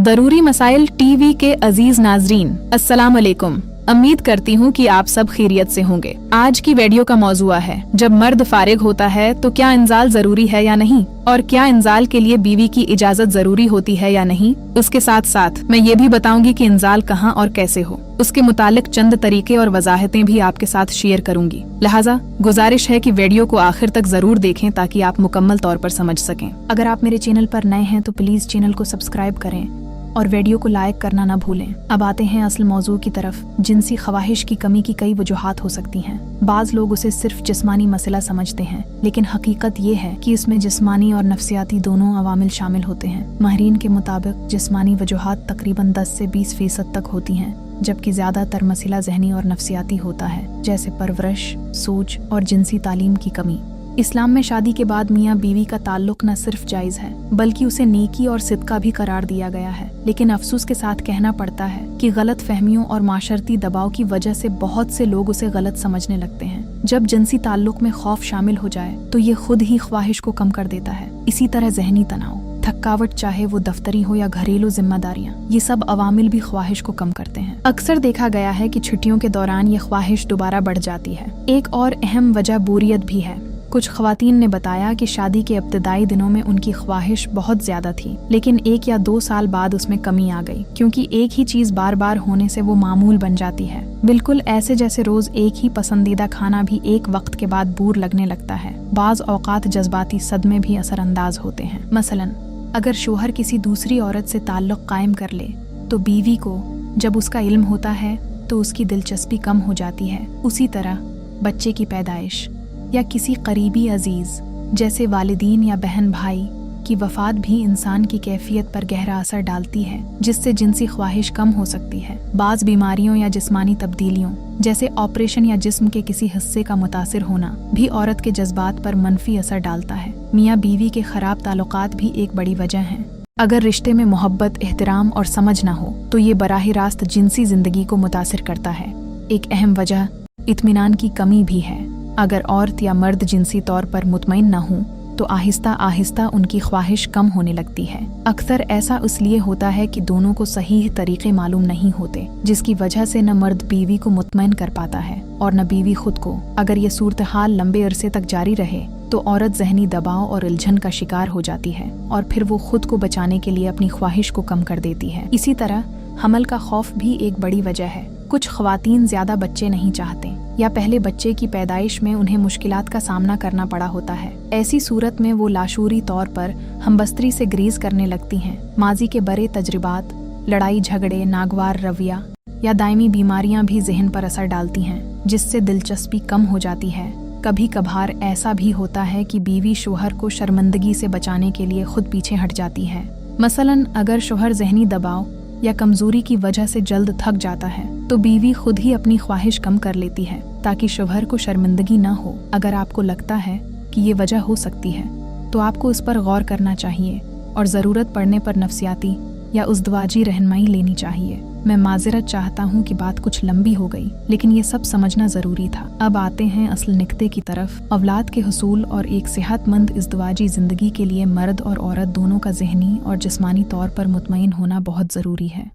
ज़रूरी मसाइल टीवी के अजीज नाजरीन, अस्सलाम वालेकुम। उम्मीद करती हूँ कि आप सब खैरियत से होंगे। आज की वीडियो का मौजूआ है, जब मर्द फारिग होता है तो क्या इंजाल जरूरी है या नहीं, और क्या इंजाल के लिए बीवी की इजाजत जरूरी होती है या नहीं। उसके साथ साथ मैं ये भी बताऊंगी कि इंजाल कहाँ और कैसे हो। उसके मुतालिक चंद तरीके और वजाहतें भी आपके साथ शेयर करूंगी। लिहाजा गुजारिश है कि वीडियो को आखिर तक जरूर देखें ताकि आप मुकम्मल तौर पर समझ सकें। अगर आप मेरे चैनल पर नए हैं तो प्लीज चैनल को सब्सक्राइब करें और वीडियो को लाइक करना न भूलें। अब आते हैं असल मौजू की तरफ। जिनसी ख्वाहिश की कमी की कई वजूहात हो सकती हैं। बाज लोग उसे सिर्फ जिस्मानी मसला समझते हैं, लेकिन हकीकत ये है कि इसमें जिस्मानी और नफ्सियाती दोनों अवामिल शामिल होते हैं। माहिरीन के मुताबिक जिस्मानी वजूहात तकरीबन 10 से 20% तक होती हैं, जबकि ज्यादातर मसला जहनी और नफ्सियाती होता है, जैसे परवरिश, सोच और जिनसी तालीम की कमी। इस्लाम में शादी के बाद मियाँ बीवी का ताल्लुक न सिर्फ जायज़ है बल्कि उसे नेकी और सिदका भी करार दिया गया है। लेकिन अफसोस के साथ कहना पड़ता है कि गलत फहमियों और माशरती दबाव की वजह से बहुत से लोग उसे गलत समझने लगते हैं। जब जिनसी ताल्लुक में खौफ शामिल हो जाए तो ये खुद ही ख्वाहिश को कम कर देता है। इसी तरह जहनी तनाव, थकावट, चाहे वो दफ्तरी हो या घरेलू जिम्मेदारियां, ये सब अवामिल भी ख्वाहिश को कम करते हैं। अक्सर देखा गया है कि छुट्टियों के दौरान ये ख्वाहिश दोबारा बढ़ जाती है। एक और अहम वजह बोरियत भी है। कुछ ख्वातीन ने बताया कि शादी के इब्तिदाई दिनों में उनकी ख्वाहिश बहुत ज्यादा थी, लेकिन 1 या 2 साल बाद उसमें कमी आ गई, क्योंकि एक ही चीज बार बार होने से वो मामूल बन जाती है। बिल्कुल ऐसे जैसे रोज एक ही पसंदीदा खाना भी एक वक्त के बाद बोर लगने लगता है। बाज औकात जज्बाती सदमे भी असरअंदाज होते हैं। मसलन अगर शोहर किसी दूसरी औरत से ताल्लुक कायम कर ले तो बीवी को जब उसका इल्म होता है तो उसकी दिलचस्पी कम हो जाती है। उसी तरह बच्चे की पैदाइश या किसी करीबी अजीज जैसे वालिदीन या बहन भाई की वफात भी इंसान की कैफियत पर गहरा असर डालती है, जिससे जिनसी ख्वाहिश कम हो सकती है। बाज बीमारियों या जिस्मानी तब्दीलियों जैसे ऑपरेशन या जिस्म के किसी हिस्से का मुतासिर होना भी औरत के जज्बात पर मनफी असर डालता है। मियाँ बीवी के खराब ताल्लुकात भी एक बड़ी वजह है। अगर रिश्ते में मोहब्बत, एहतराम और समझ ना हो तो ये बराह रास्त जिनसी जिंदगी को मुतासिर करता है। एक अहम वजह इत्मीनान की कमी भी है। अगर औरत या मर्द जिनसी तौर पर मुतमईन न हो तो आहिस्ता आहिस्ता उनकी ख्वाहिश कम होने लगती है। अक्सर ऐसा इसलिए होता है कि दोनों को सही तरीके मालूम नहीं होते, जिसकी वजह से न मर्द बीवी को मुतमईन कर पाता है और न बीवी खुद को। अगर ये सूरत हाल लंबे अरसे तक जारी रहे तो औरत जहनी दबाव और उलझन का शिकार हो जाती है और फिर वो खुद को बचाने के लिए अपनी ख्वाहिश को कम कर देती है। इसी तरह हमल का खौफ भी एक बड़ी वजह है। कुछ ख्वातीन ज्यादा बच्चे नहीं चाहते या पहले बच्चे की पैदाइश में उन्हें मुश्किलात का सामना करना पड़ा होता है। ऐसी सूरत में वो लाशूरी तौर पर हमबस्तरी से ग्रीज करने लगती हैं। माजी के बड़े तजर्बात, लड़ाई झगड़े, नागवार रवैया या दायमी बीमारियां भी जहन पर असर डालती हैं, जिससे दिलचस्पी कम हो जाती है। कभी कभार ऐसा भी होता है कि बीवी शोहर को शर्मिंदगी से बचाने के लिए खुद पीछे हट जाती है। मसलन अगर शोहर जहनी दबाव या कमजोरी की वजह से जल्द थक जाता है तो बीवी खुद ही अपनी ख्वाहिश कम कर लेती है ताकि शोहर को शर्मिंदगी न हो। अगर आपको लगता है कि ये वजह हो सकती है तो आपको उस पर गौर करना चाहिए और ज़रूरत पड़ने पर नफ्सियाती या उज़दवाजी रहनुमाई लेनी चाहिए। मैं माज़रत चाहता हूँ कि बात कुछ लंबी हो गई, लेकिन ये सब समझना ज़रूरी था। अब आते हैं असल निकते की तरफ। औलाद के हुसूल और एक सेहतमंद इज़दवाजी ज़िंदगी के लिए मर्द और औरत दोनों का ज़हनी और जिस्मानी तौर पर मुतमईन होना बहुत ज़रूरी है।